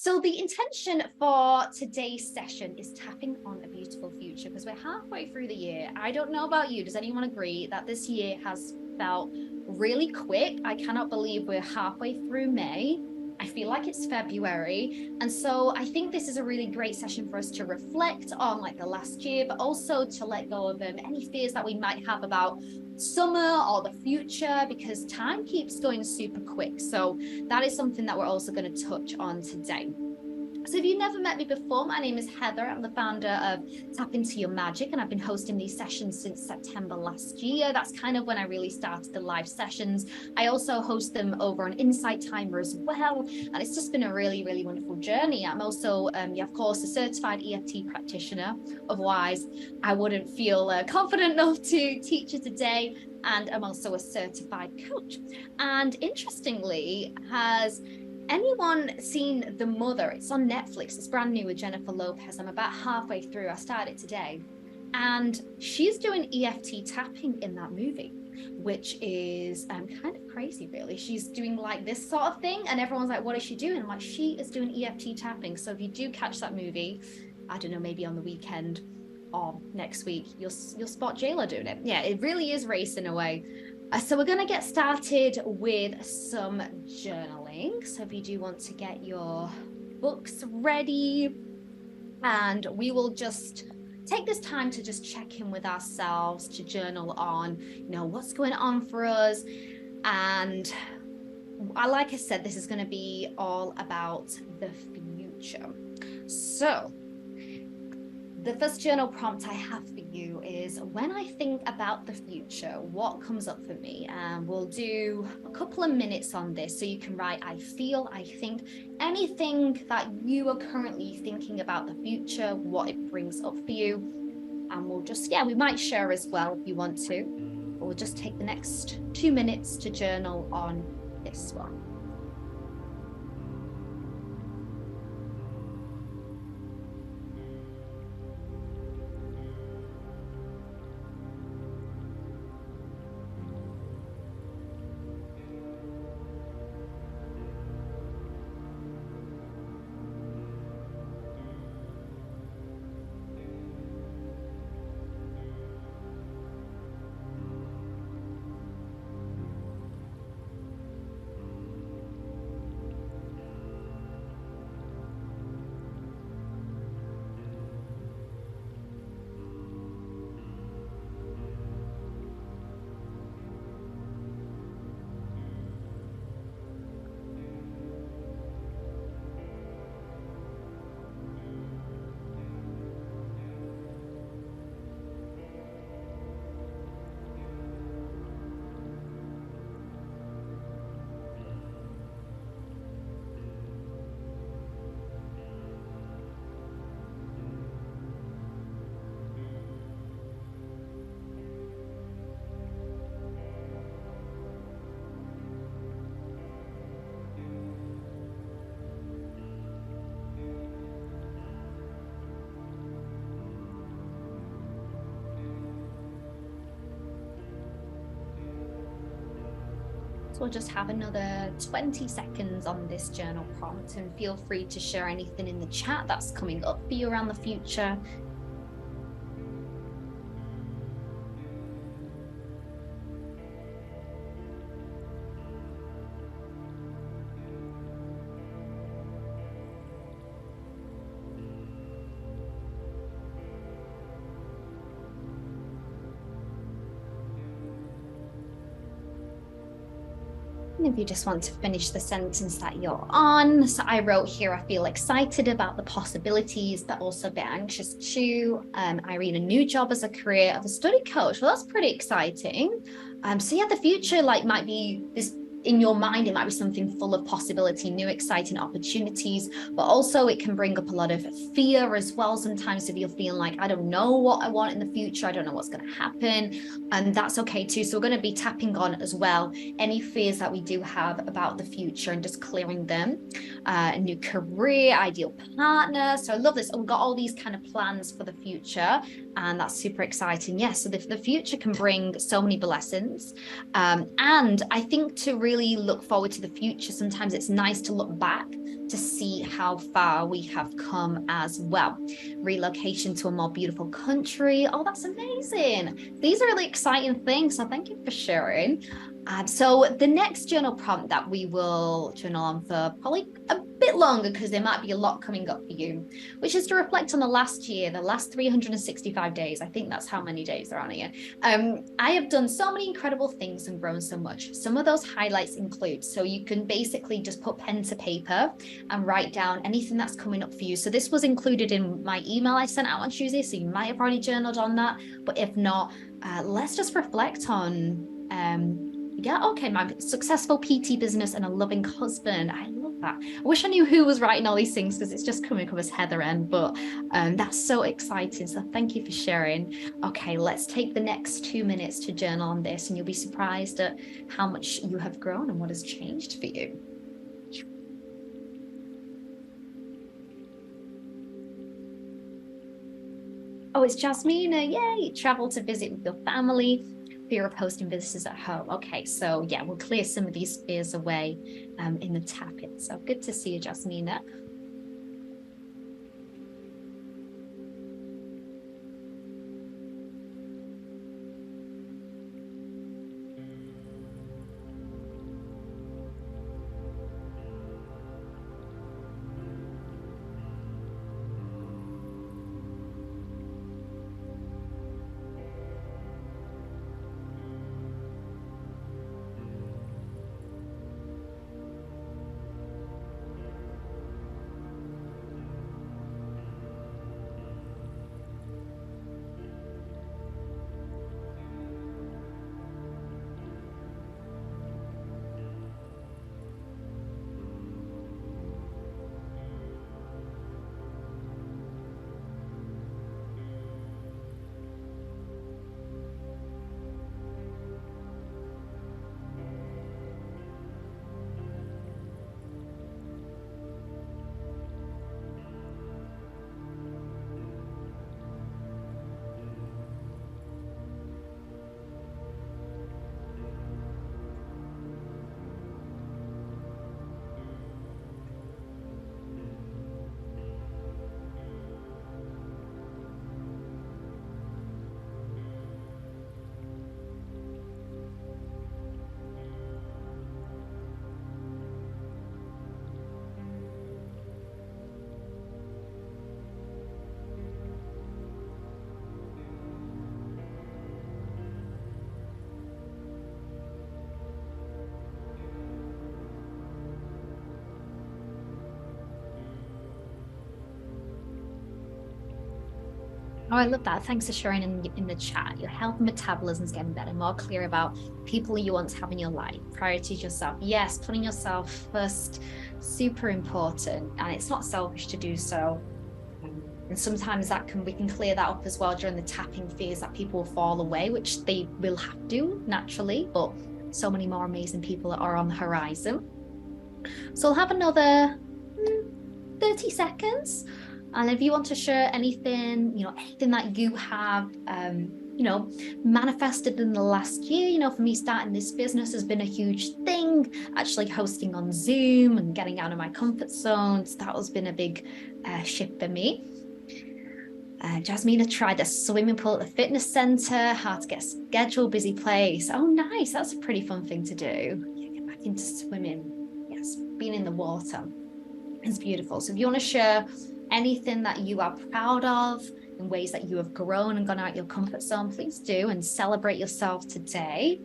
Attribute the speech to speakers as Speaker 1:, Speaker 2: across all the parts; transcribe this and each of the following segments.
Speaker 1: So the intention for today's session is tapping on a beautiful future, because we're halfway through the year. I don't know about you. Does anyone agree that this year has felt really quick? I cannot believe we're halfway through May. I feel like it's February. And so I think this is a really great session for us to reflect on like the last year, but also to let go of any fears that we might have about summer or the future, because time keeps going super quick. So that is something that we're also going to touch on today. So if you've never met me before, my name is Heather. I'm the founder of Tap Into Your Magic, and I've been hosting these sessions since September last year. That's kind of when I really started the live sessions. I also host them over on Insight Timer as well, and it's just been a really, really wonderful journey. I'm also, of course, a certified EFT practitioner. Otherwise, I wouldn't feel confident enough to teach you today. And I'm also a certified coach. And interestingly, has anyone seen The Mother? It's on Netflix. It's brand new with Jennifer Lopez. I'm about halfway through. I started today. And she's doing EFT tapping in that movie, which is kind of crazy, really. She's doing like this sort of thing. And everyone's like, what is she doing? I'm like, she is doing EFT tapping. So if you do catch that movie, I don't know, maybe on the weekend or next week, you'll spot J-Lo doing it. Yeah, it really is racing away. So we're going to get started with some journaling. So if you do want to get your books ready, and we will just take this time to just check in with ourselves, to journal on, what's going on for us. And like I said, this is going to be all about the future. So the first journal prompt I have for you is, when I think about the future, what comes up for me? And we'll do a couple of minutes on this. So you can write, I feel, I think, anything that you are currently thinking about the future, what it brings up for you. And we'll just, we might share as well if you want to. Or we'll just take the next 2 minutes to journal on this one. We'll just have another 20 seconds on this journal prompt, and feel free to share anything in the chat that's coming up for you around the future. And if you just want to finish the sentence that you're on. So I wrote here, I feel excited about the possibilities, but also a bit anxious too. I read a new job as a career of a study coach. Well, that's pretty exciting. So the future might be this in your mind. It might be something full of possibility, new exciting opportunities, but also it can bring up a lot of fear as well. Sometimes if you're feeling like, I don't know what I want in the future, I don't know what's going to happen, and that's okay too. So we're going to be tapping on as well any fears that we do have about the future and just clearing them. A new career, ideal partner. So I love this. We've got all these kind of plans for the future, and that's super exciting. Yes, so the future can bring so many blessings, and I think to really look forward to the future, sometimes it's nice to look back to see how far we have come as well. Relocation to a more beautiful country. Oh, that's amazing. These are really exciting things. So thank you for sharing. So the next journal prompt that we will journal on for probably a bit longer, because there might be a lot coming up for you, which is to reflect on the last year, the last 365 days. I think that's how many days are on here. I have done so many incredible things and grown so much. Some of those highlights include, so you can basically just put pen to paper and write down anything that's coming up for you. So this was included in my email I sent out on Tuesday, so you might have already journaled on that, but if not, let's just reflect on my successful PT business and a loving husband. I love that. I wish I knew who was writing all these things, because it's just coming up as Heather N, but that's so exciting. So thank you for sharing. Okay, let's take the next 2 minutes to journal on this, and you'll be surprised at how much you have grown and what has changed for you. Oh, it's Jasmina. Yay, travel to visit with your family. Fear of hosting visitors at home. Okay, so yeah, we'll clear some of these fears away in the tapping. So good to see you, Jasmina. Oh, I love that. Thanks for sharing in the chat. Your health and metabolism is getting better, more clear about people you want to have in your life. Prioritize yourself. Yes, putting yourself first, super important. And it's not selfish to do so. And sometimes we can clear that up as well during the tapping fears that people will fall away, which they will have to naturally, but so many more amazing people are on the horizon. So I'll have another 30 seconds. And if you want to share anything, anything that you have, manifested in the last year, for me, starting this business has been a huge thing. Actually hosting on Zoom and getting out of my comfort zones, that has been a big shift for me. Jasmina tried a swimming pool at the fitness center, hard to get scheduled, busy place. Oh, nice. That's a pretty fun thing to do. Yeah, get back into swimming. Yes, being in the water is beautiful. So if you want to share anything that you are proud of in ways that you have grown and gone out your comfort zone, please do, and celebrate yourself today.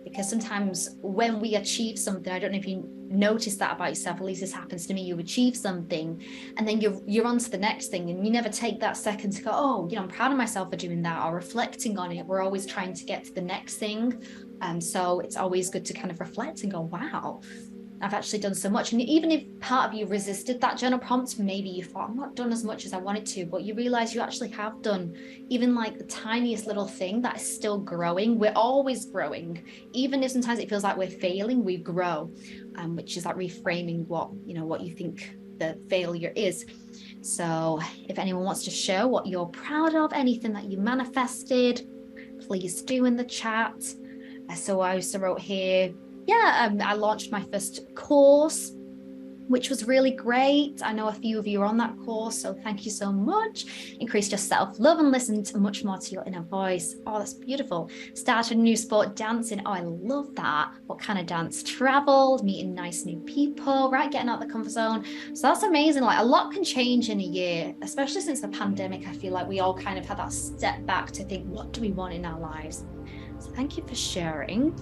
Speaker 1: Because sometimes when we achieve something, I don't know if you notice that about yourself, at least this happens to me, you achieve something and then you're on to the next thing, and you never take that second to go, oh, I'm proud of myself for doing that, or reflecting on it. We're always trying to get to the next thing. So it's always good to kind of reflect and go, wow, I've actually done so much. And even if part of you resisted that journal prompt, maybe you thought, I'm not done as much as I wanted to, but you realize you actually have done even like the tiniest little thing that is still growing. We're always growing. Even if sometimes it feels like we're failing, we grow, which is like reframing what you think the failure is. So if anyone wants to share what you're proud of, anything that you manifested, please do in the chat. So I also wrote here, I launched my first course which was really great. I know a few of you are on that course, so thank you so much. Increase your self-love and listen to much more to your inner voice. Oh, that's beautiful. Started a new sport, dancing. Oh, I love that. What kind of dance? Traveled, meeting nice new people, right? Getting out of the comfort zone. So that's amazing. Like, a lot can change in a year, especially since the pandemic. I feel like we all kind of had that step back to think, what do we want in our lives? So thank you for sharing.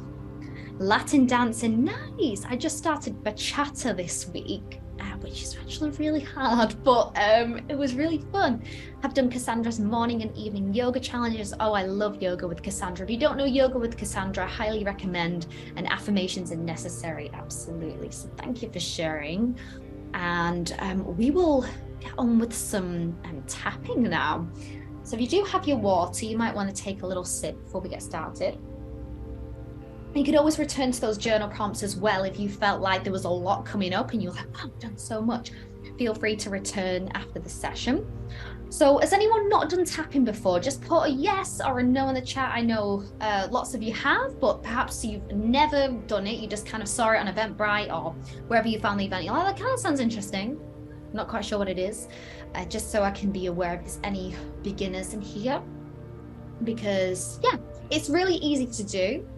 Speaker 1: Latin dancing, nice. I just started bachata this week, which is actually really hard, but it was really fun. I've done Cassandra's morning and evening yoga challenges. Oh, I love yoga with Cassandra. If you don't know yoga with Cassandra, I highly recommend, and affirmations are necessary, absolutely. So thank you for sharing. And we will get on with some tapping now. So if you do have your water, you might want to take a little sip before we get started. You could always return to those journal prompts as well if you felt like there was a lot coming up and you're like, wow, I've done so much. Feel free to return after the session. So has anyone not done tapping before? Just put a yes or a no in the chat. I know lots of you have, but perhaps you've never done it. You just kind of saw it on Eventbrite or wherever you found the event. You're like, that kind of sounds interesting. I'm not quite sure what it is. Just so I can be aware if there's any beginners in here. Because yeah, it's really easy to do.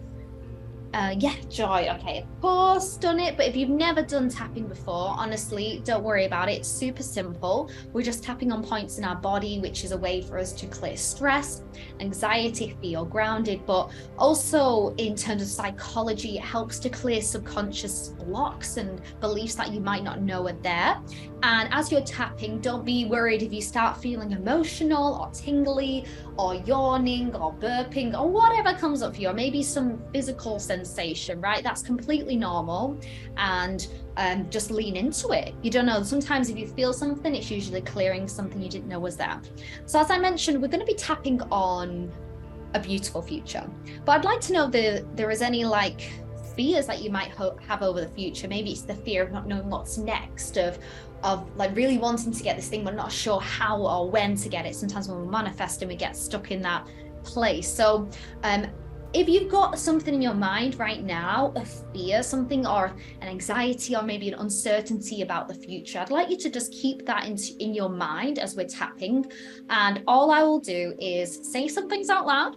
Speaker 1: Yeah, Joy, okay, of course, done it. But if you've never done tapping before, honestly, don't worry about it. It's super simple. We're just tapping on points in our body, which is a way for us to clear stress, anxiety, feel grounded. But also in terms of psychology, it helps to clear subconscious blocks and beliefs that you might not know are there. And as you're tapping, don't be worried if you start feeling emotional or tingly or yawning or burping or whatever comes up for you, or maybe some physical sensation, right? That's completely normal. And just lean into it. You don't know, sometimes if you feel something, it's usually clearing something you didn't know was there. So as I mentioned, we're going to be tapping on a beautiful future. But I'd like to know if there is any like fears that you might have over the future. Maybe it's the fear of not knowing what's next, of like really wanting to get this thing but not sure how or when to get it. Sometimes when we're manifesting, we get stuck in that place. So if you've got something in your mind right now, a fear, something, or an anxiety, or maybe an uncertainty about the future, I'd like you to just keep that in your mind as we're tapping. And all I will do is say some things out loud.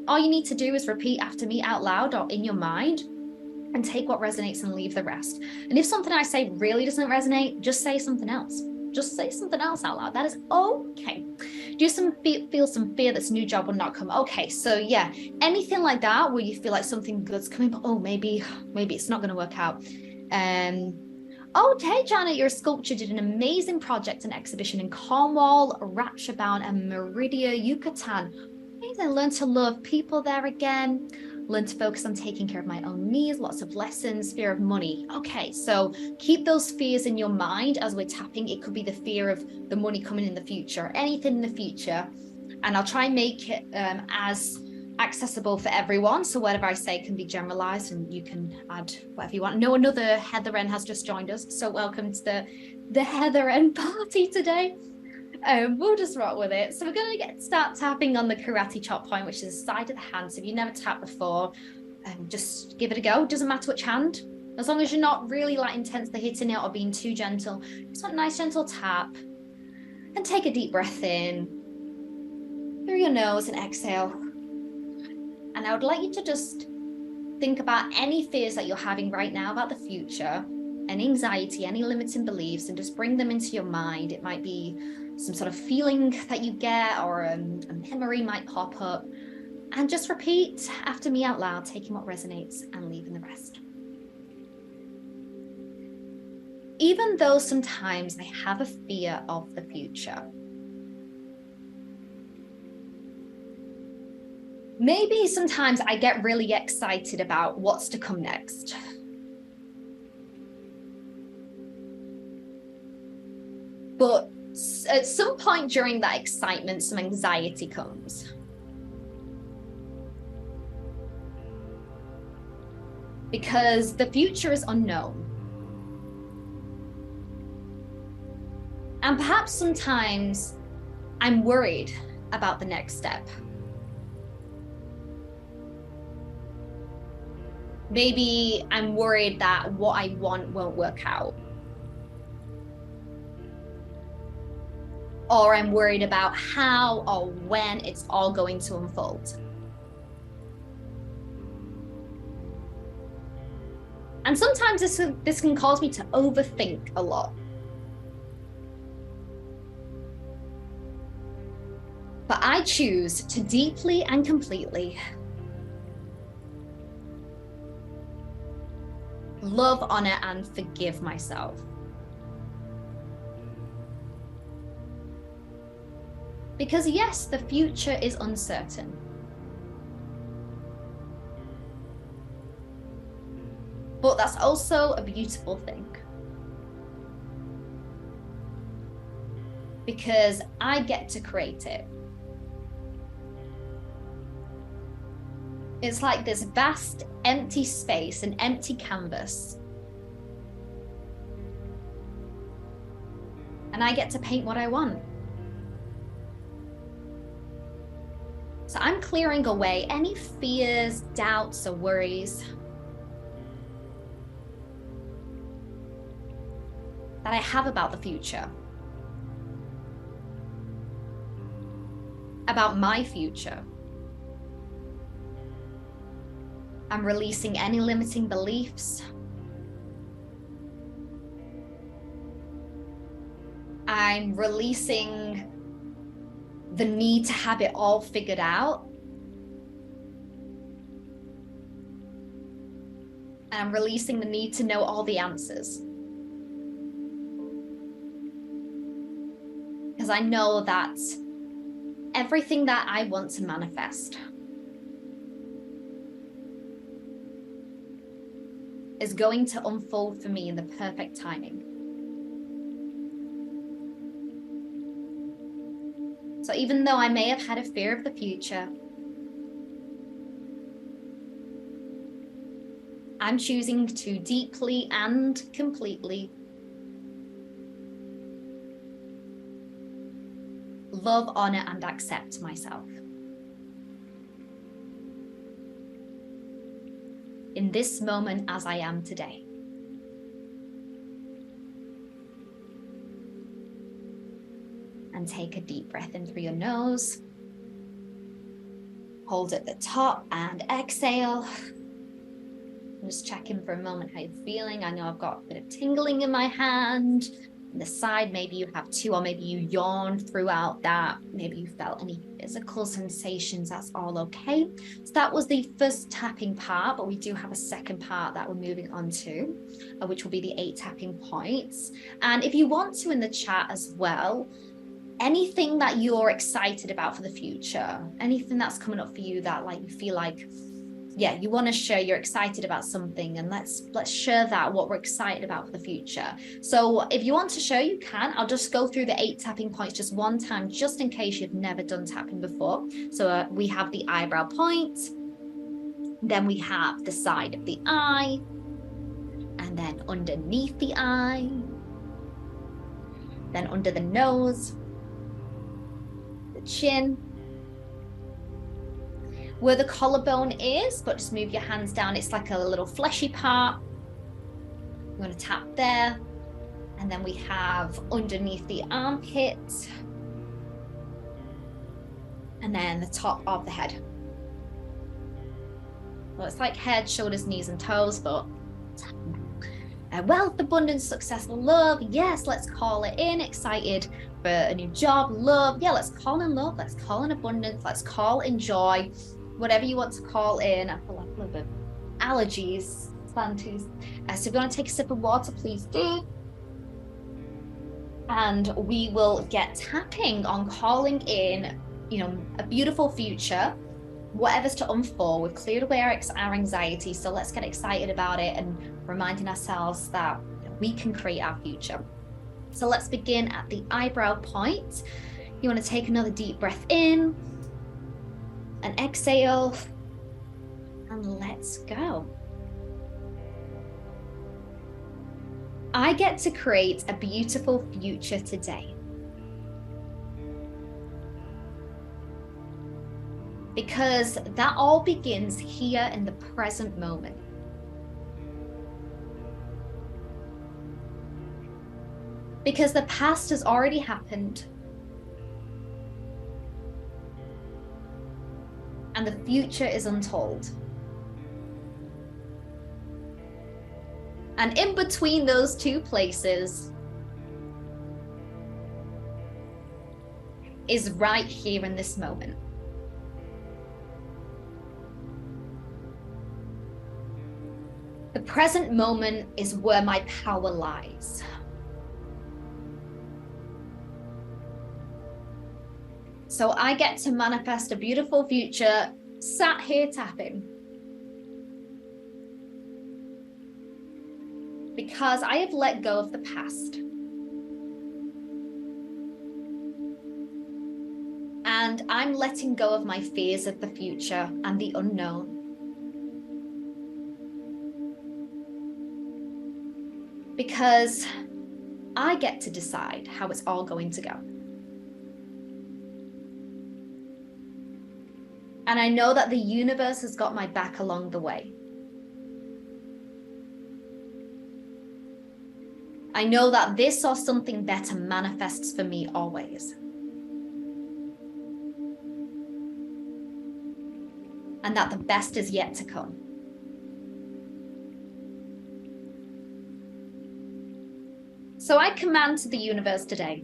Speaker 1: All you need to do is repeat after me out loud or in your mind, and take what resonates and leave the rest. And if something I say really doesn't resonate, just say something else. Just say something else out loud. That is okay. Do some feel some fear this new job will not come. Okay, so yeah, anything like that where you feel like something good's coming, but oh, maybe it's not going to work out. Okay, Janet, your sculpture did an amazing project and exhibition in Cornwall, Ratchabon, and Merida, Yucatan. Amazing. Learn to love people there again. Learn to focus on taking care of my own needs, lots of lessons, fear of money. Okay, so keep those fears in your mind as we're tapping. It could be the fear of the money coming in the future, anything in the future. And I'll try and make it as accessible for everyone. So whatever I say can be generalized and you can add whatever you want. No, another Heather N has just joined us. So welcome to the Heather N party today. We'll just rock with it. So we're going to start tapping on the karate chop point, which is the side of the hand. So if you've never tapped before, just give it a go. Doesn't matter which hand, as long as you're not really like intensely hitting it or being too gentle. Just want a nice gentle tap, and take a deep breath in through your nose and exhale. And I would like you to just think about any fears that you're having right now about the future, any anxiety, any limiting beliefs, and just bring them into your mind. It might be some sort of feeling that you get, or a memory might pop up. And just repeat after me out loud, taking what resonates and leaving the rest. Even though sometimes I have a fear of the future, maybe sometimes I get really excited about what's to come next. But at some point during that excitement, some anxiety comes. Because the future is unknown. And perhaps sometimes I'm worried about the next step. Maybe I'm worried that what I want won't work out. or I'm worried about how or when it's all going to unfold. And sometimes this can cause me to overthink a lot. But I choose to deeply and completely love, honor, and forgive myself. Because yes, the future is uncertain. But that's also a beautiful thing. Because I get to create it. It's like this vast, empty space, an empty canvas. And I get to paint what I want. So I'm clearing away any fears, doubts, or worries that I have about the future, about my future. I'm releasing any limiting beliefs. I'm releasing the need to have it all figured out. And I'm releasing the need to know all the answers. Because I know that everything that I want to manifest is going to unfold for me in the perfect timing. So even though I may have had a fear of the future, I'm choosing to deeply and completely love, honor, and accept myself. In this moment as I am today. And take a deep breath in through your nose. Hold at the top and exhale. Just check in for a moment how you're feeling. I know I've got a bit of tingling in my hand. On the side, maybe you have two, or maybe you yawned throughout that. Maybe you felt any physical sensations. That's all okay. So that was the first tapping part, but we do have a second part that we're moving on to, which will be the 8 tapping points. And if you want to in the chat as well, anything that you're excited about for the future, anything that's coming up for you that like you feel like, yeah, you want to share, you're excited about something, and let's share that, what we're excited about for the future. So if you want to share, you can. I'll just go through the 8 tapping points just one time, just in case you've never done tapping before. So we have the eyebrow point, then we have the side of the eye, and then underneath the eye, then under the nose, the chin, where the collarbone is, but just move your hands down. It's like a little fleshy part. I'm going to tap there. And then we have underneath the armpit. And then the top of the head. Well, it's like head, shoulders, knees, and toes, but wealth, abundance, success, love. Yes, let's call it in. Excited for a new job, love. Yeah, let's call in love. Let's call in abundance. Let's call in joy. Whatever you want to call in. I feel like a little bit of allergies. So if you want to take a sip of water, please do. And we will get tapping on calling in, a beautiful future, whatever's to unfold. We've cleared away our anxiety, so let's get excited about it and reminding ourselves that we can create our future. So let's begin at the eyebrow point. You want to take another deep breath in and exhale, and let's go. I get to create a beautiful future today. Because that all begins here in the present moment. Because the past has already happened. and the future is untold. And in between those two places is right here in this moment. The present moment is where my power lies. So I get to manifest a beautiful future sat here tapping. Because I have let go of the past. And I'm letting go of my fears of the future and the unknown. Because I get to decide how it's all going to go. And I know that the universe has got my back along the way. I know that this or something better manifests for me always. And that the best is yet to come. So I command to the universe today,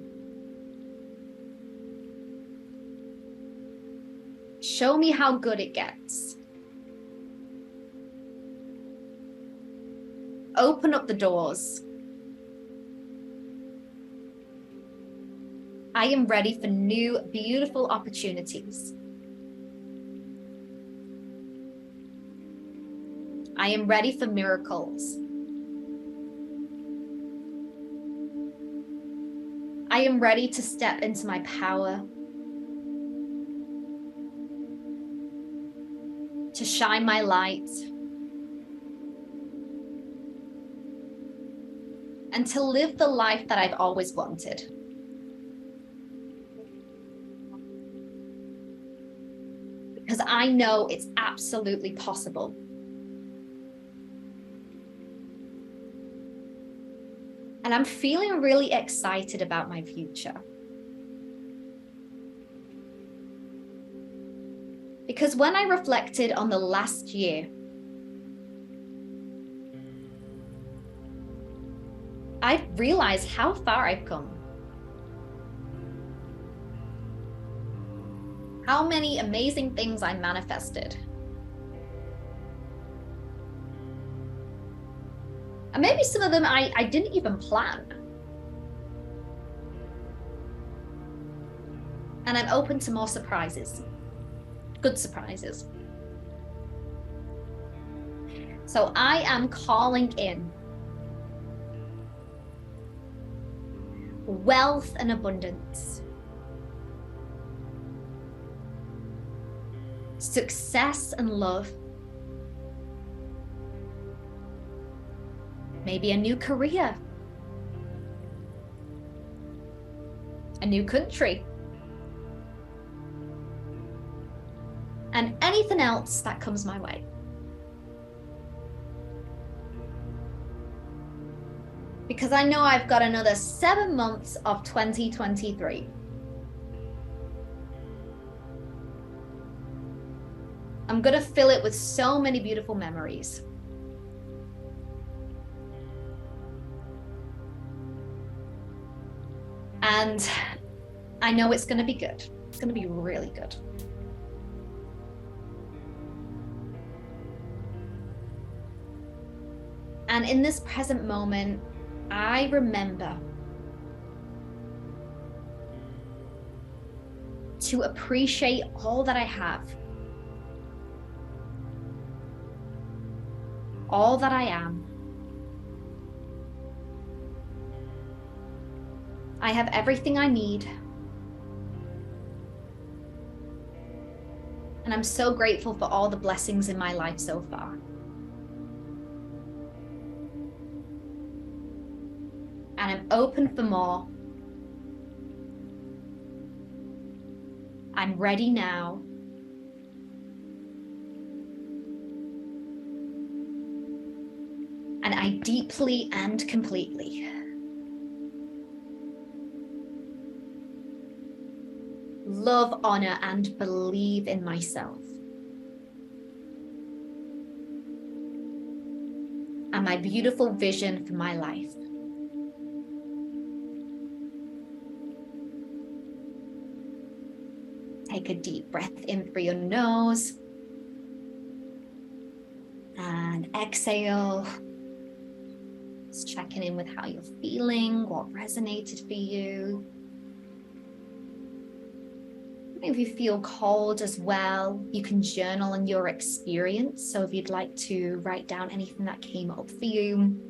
Speaker 1: show me how good it gets. Open up the doors. I am ready for new, beautiful opportunities. I am ready for miracles. I am ready to step into my power, to shine my light, and to live the life that I've always wanted. Because I know it's absolutely possible. And I'm feeling really excited about my future. Because when I reflected on the last year, I realized how far I've come. How many amazing things I manifested. And maybe some of them I didn't even plan. And I'm open to more surprises. Good surprises. So I am calling in wealth and abundance, success and love, maybe a new career, a new country, and anything else that comes my way. Because I know I've got another 7 months of 2023. I'm going to fill it with so many beautiful memories. And I know it's going to be good. It's going to be really good. And in this present moment, I remember to appreciate all that I have, all that I am. I have everything I need. And I'm so grateful for all the blessings in my life so far. And I'm open for more. I'm ready now. And I deeply and completely love, honor, and believe in myself. and my beautiful vision for my life. Take a deep breath in through your nose and exhale. Just checking in with how you're feeling, what resonated for you. If you feel cold as well, you can journal on your experience. So if you'd like to write down anything that came up for you,